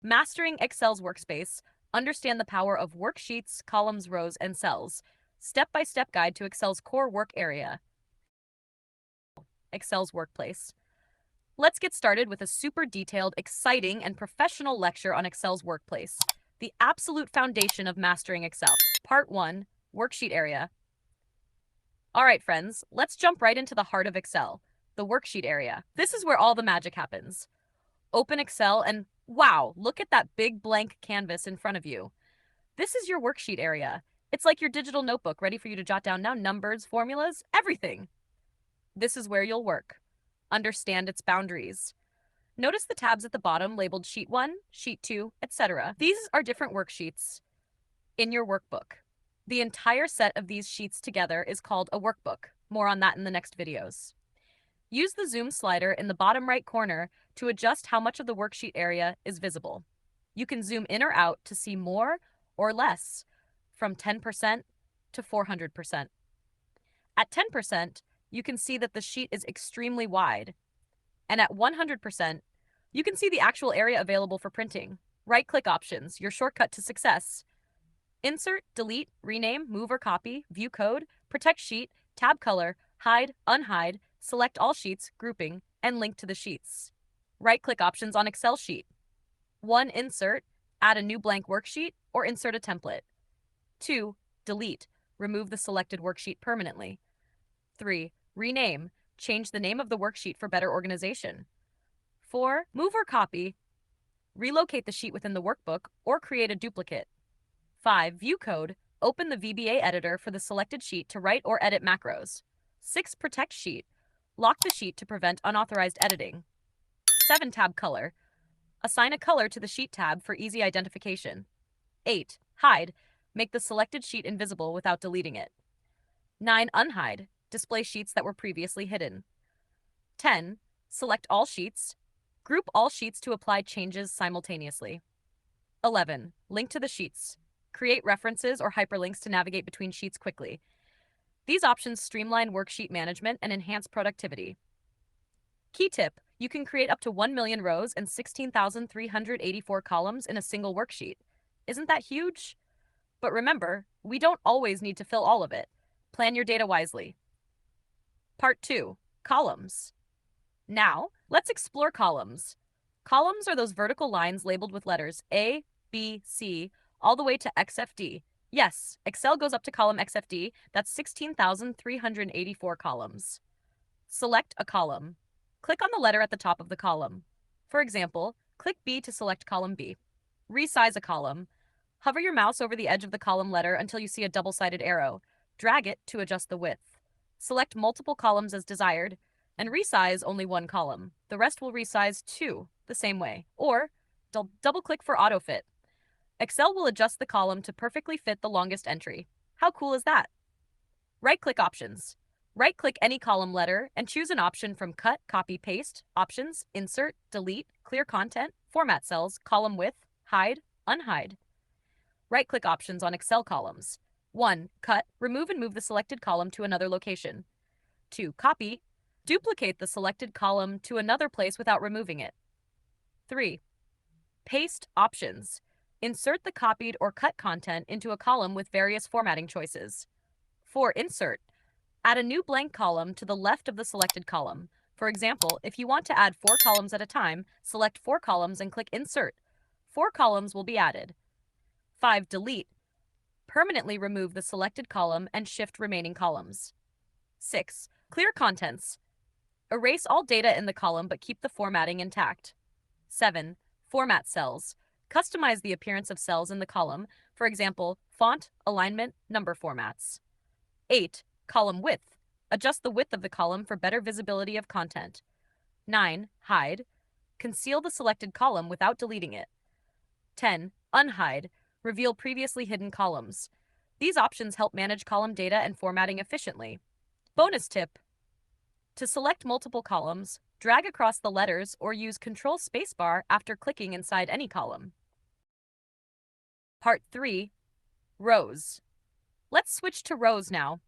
Mastering Excel's Workspace. Understand the power of worksheets, columns, rows, and cells. Step-by-step guide to Excel's core work area. Excel's Workplace. Let's get started with a super detailed, exciting, and professional lecture on Excel's Workplace, the absolute foundation of mastering Excel. Part 1, Worksheet Area. All right, friends, let's jump right into the heart of Excel, the Worksheet Area. This is where all the magic happens. Open Excel and wow, look at that big blank canvas in front of you. This is your Worksheet Area. It's like your digital notebook ready for you to jot down now numbers, formulas, everything. This is where you'll work. Understand its boundaries. Notice the tabs at the bottom labeled Sheet 1, Sheet 2, etc. These are different worksheets in your workbook. The entire set of these sheets together is called a workbook. More on that in the next videos. Use the zoom slider in the bottom right corner to adjust how much of the worksheet area is visible. You can zoom in or out to see more or less, from 10% to 400%. At 10%, you can see that the sheet is extremely wide. And at 100%, you can see the actual area available for printing. Right-click options, your shortcut to success. Insert, delete, rename, move or copy, view code, protect sheet, tab color, hide, unhide, select all sheets, grouping, and link to the sheets. Right-click options on Excel sheet. 1. Insert, add a new blank worksheet or insert a template. 2. Delete, remove the selected worksheet permanently. 3. Rename, change the name of the worksheet for better organization. 4. Move or copy, relocate the sheet within the workbook or create a duplicate. 5. View code, open the VBA editor for the selected sheet to write or edit macros. 6. Protect sheet, lock the sheet to prevent unauthorized editing. 7. Tab color, assign a color to the sheet tab for easy identification. 8. Hide, make the selected sheet invisible without deleting it. 9. Unhide, display sheets that were previously hidden. 10. Select all sheets, group all sheets to apply changes simultaneously. 11. Link to the sheets, create references or hyperlinks to navigate between sheets quickly. These options streamline worksheet management and enhance productivity. Key tip, you can create up to 1 million rows and 16,384 columns in a single worksheet. Isn't that huge? But remember, we don't always need to fill all of it. Plan your data wisely. Part 2, Columns. Now, let's explore columns. Columns are those vertical lines labeled with letters A, B, C, all the way to XFD. Yes, Excel goes up to column XFD, that's 16,384 columns. Select a column. Click on the letter at the top of the column. For example, click B to select column B. Resize a column. Hover your mouse over the edge of the column letter until you see a double-sided arrow. Drag it to adjust the width. Select multiple columns as desired, and resize only one column. The rest will resize too, the same way. Or, double-click for autofit. Excel will adjust the column to perfectly fit the longest entry. How cool is that? Right-click options. Right-click any column letter and choose an option from Cut, Copy, Paste, Options, Insert, Delete, Clear Content, Format Cells, Column Width, Hide, Unhide. Right-click options on Excel columns. 1. Cut, remove and move the selected column to another location. 2. Copy, duplicate the selected column to another place without removing it. 3. Paste options. Insert the copied or cut content into a column with various formatting choices. 4. Insert. Add a new blank column to the left of the selected column. For example, if you want to add 4 columns at a time, select 4 columns and click Insert. 4 columns will be added. 5. Delete. Permanently remove the selected column and shift remaining columns. 6. Clear contents. Erase all data in the column but keep the formatting intact. 7. Format cells. Customize the appearance of cells in the column, for example, font, alignment, number formats. 8. Column width. Adjust the width of the column for better visibility of content. 9. Hide. Conceal the selected column without deleting it. 10. Unhide. Reveal previously hidden columns. These options help manage column data and formatting efficiently. Bonus tip. To select multiple columns, drag across the letters or use Control Spacebar after clicking inside any column. Part 3. Rows. Let's switch to rows now.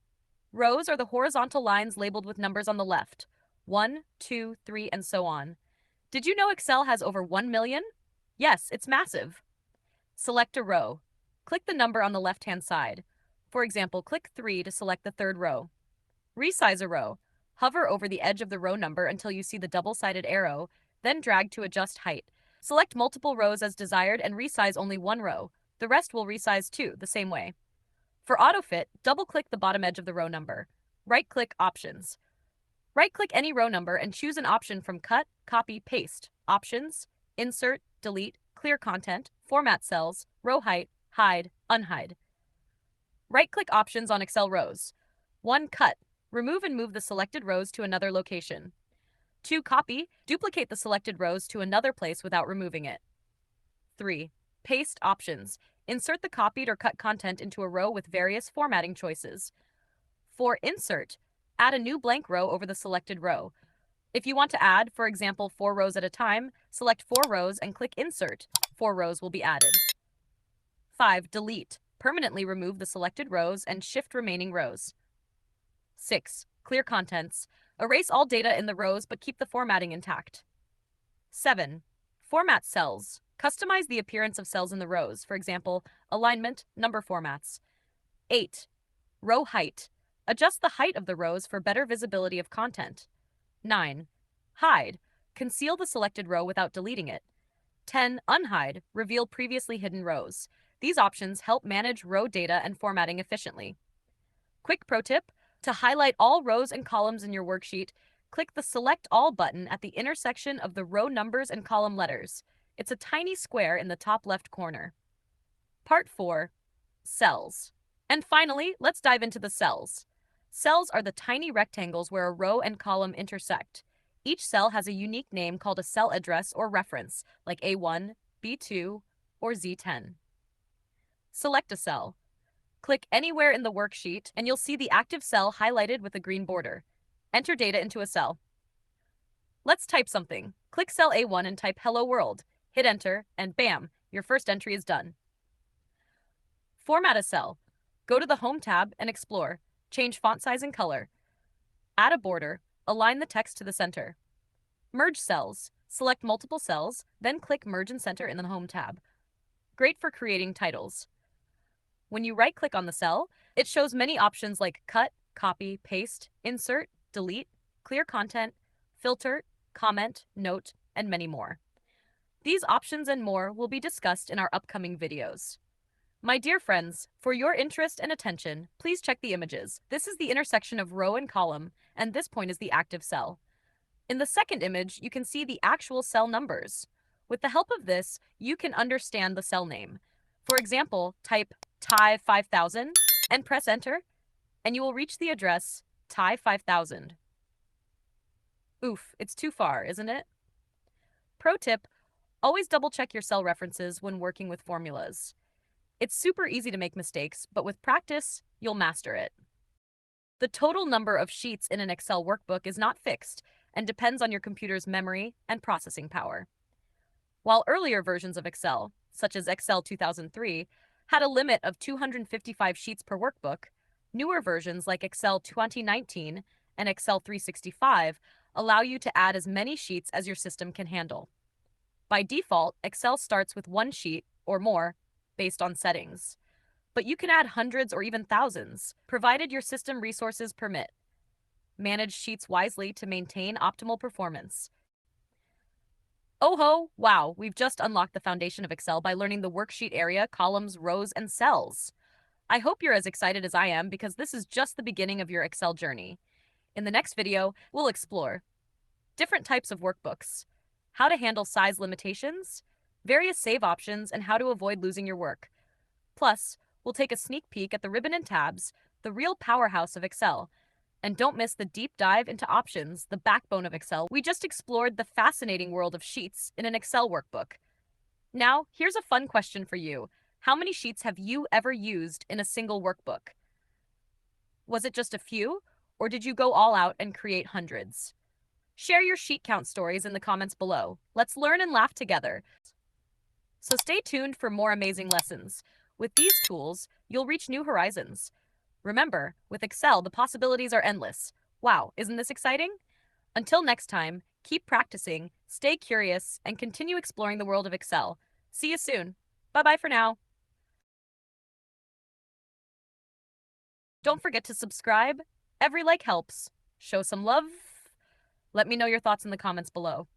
Rows are the horizontal lines labeled with numbers on the left. 1, 2, 3, and so on. Did you know Excel has over 1 million? Yes, it's massive. Select a row. Click the number on the left-hand side. For example, click 3 to select the third row. Resize a row. Hover over the edge of the row number until you see the double-sided arrow, then drag to adjust height. Select multiple rows as desired and resize only one row. The rest will resize too, the same way. For AutoFit, double-click the bottom edge of the row number. Right-click Options. Right-click any row number and choose an option from Cut, Copy, Paste, Options, Insert, Delete, Clear Content, Format Cells, Row Height, Hide, Unhide. Right-click Options on Excel rows. 1. Cut. Remove and move the selected rows to another location. 2. Copy. Duplicate the selected rows to another place without removing it. 3. Paste Options. Insert the copied or cut content into a row with various formatting choices. 4. Insert. Add a new blank row over the selected row. If you want to add, for example, 4 rows at a time, select 4 rows and click Insert. 4 rows will be added. 5. Delete. Permanently remove the selected rows and shift remaining rows. 6. Clear contents. Erase all data in the rows but keep the formatting intact. 7. Format cells. Customize the appearance of cells in the rows, for example, alignment, number formats. 8. Row height. Adjust the height of the rows for better visibility of content. 9. Hide. Conceal the selected row without deleting it. 10. Unhide. Reveal previously hidden rows. These options help manage row data and formatting efficiently. Quick pro tip: to highlight all rows and columns in your worksheet, click the Select All button at the intersection of the row numbers and column letters. It's a tiny square in the top left corner. Part 4. Cells. And finally, let's dive into the cells. Cells are the tiny rectangles where a row and column intersect. Each cell has a unique name called a cell address or reference, like A1, B2, or Z10. Select a cell. Click anywhere in the worksheet and you'll see the active cell highlighted with a green border. Enter data into a cell. Let's type something. Click cell A1 and type Hello World. Hit enter, and bam, your first entry is done. Format a cell. Go to the Home tab and explore. Change font size and color. Add a border. Align the text to the center. Merge cells. Select multiple cells, then click Merge and Center in the Home tab. Great for creating titles. When you right-click on the cell, it shows many options like Cut, Copy, Paste, Insert, Delete, Clear Content, Filter, Comment, Note, and many more. These options and more will be discussed in our upcoming videos. My dear friends, for your interest and attention, please check the images. This is the intersection of row and column, and this point is the active cell. In the second image, you can see the actual cell numbers. With the help of this, you can understand the cell name. For example, type TIE 5000 and press enter, and you will reach the address TIE 5000. Oof, it's too far, isn't it? Pro tip: always double check your cell references when working with formulas. It's super easy to make mistakes, but with practice, you'll master it. The total number of sheets in an Excel workbook is not fixed and depends on your computer's memory and processing power. While earlier versions of Excel, such as Excel 2003, had a limit of 255 sheets per workbook, newer versions like Excel 2019 and Excel 365 allow you to add as many sheets as your system can handle. By default, Excel starts with 1 sheet or more based on settings. But you can add hundreds or even thousands, provided your system resources permit. Manage sheets wisely to maintain optimal performance. Oh ho, wow, we've just unlocked the foundation of Excel by learning the worksheet area, columns, rows, and cells. I hope you're as excited as I am because this is just the beginning of your Excel journey. In the next video, we'll explore different types of workbooks, how to handle size limitations, various save options, and how to avoid losing your work. Plus, we'll take a sneak peek at the ribbon and tabs, the real powerhouse of Excel. And don't miss the deep dive into options, the backbone of Excel. We just explored the fascinating world of sheets in an Excel workbook. Now, here's a fun question for you. How many sheets have you ever used in a single workbook? Was it just a few, or did you go all out and create hundreds? Share your sheet count stories in the comments below. Let's learn and laugh together. So stay tuned for more amazing lessons. With these tools, you'll reach new horizons. Remember, with Excel, the possibilities are endless. Wow, isn't this exciting? Until next time, keep practicing, stay curious, and continue exploring the world of Excel. See you soon. Bye-bye for now. Don't forget to subscribe. Every like helps. Show some love. Let me know your thoughts in the comments below.